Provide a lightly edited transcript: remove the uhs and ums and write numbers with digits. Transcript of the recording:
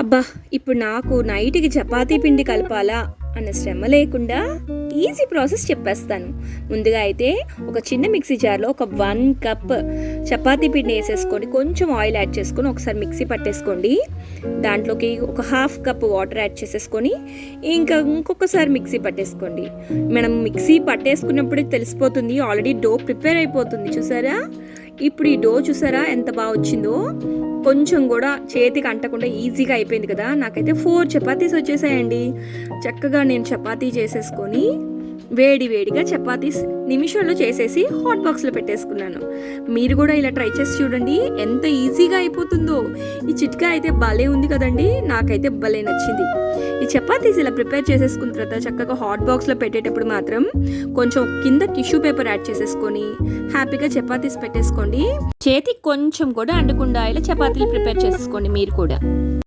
అబ్బా! ఇప్పుడు నాకు నైట్‌కి చపాతీ పిండి కలపాలా అన్న శ్రమ లేకుండా ఈజీ ప్రాసెస్ చెప్పేస్తాను. ముందుగా అయితే ఒక చిన్న మిక్సీ జార్‌లో ఒక 1 కప్ చపాతీ పిండి ఏసేసుకొని కొంచెం ఆయిల్ యాడ్ చేసుకొని ఒకసారి మిక్సీ పట్టేసుకోండి. దాంట్లోకి ఒక హాఫ్ కప్ వాటర్ యాడ్ చేసేసుకొని ఇంకొకసారి మిక్సీ పట్టేసుకోండి. మనం మిక్సీ పట్టేసుకున్నప్పుడే తెలిసిపోతుంది, ఆల్రెడీ డో ప్రిపేర్ అయిపోతుంది చూసారా? ఇప్పుడు ఈ డో చూసారా ఎంత బాగా వచ్చిందో? కొంచెం కూడా చేతికి అంటకుండా ఈజీగా అయిపోయింది కదా. నాకైతే 4 చపాతీస్ వచ్చేసాయండి. చక్కగా నేను చపాతీ చేసేసుకొని వేడిగా చపాతీస్ నిమిషంలో చేసేసి హాట్ బాక్స్లో పెట్టేసుకున్నాను. మీరు కూడా ఇలా ట్రై చేసి చూడండి, ఎంత ఈజీగా అయిపోతుందో. ఈ చిట్కా అయితే భలే ఉంది కదండి, నాకైతే భలే నచ్చింది. ఈ చపాతీస్ ఇలా ప్రిపేర్ చేసేసుకున్న తర్వాత చక్కగా హాట్ బాక్స్లో పెట్టేటప్పుడు మాత్రం కొంచెం కింద టిష్యూ పేపర్ యాడ్ చేసేసుకొని హ్యాపీగా చపాతీస్ పెట్టేసుకోండి. చేతికి కొంచెం కూడా అంటకుండా ఇలా చపాతీలు ప్రిపేర్ చేసేసుకోండి మీరు కూడా.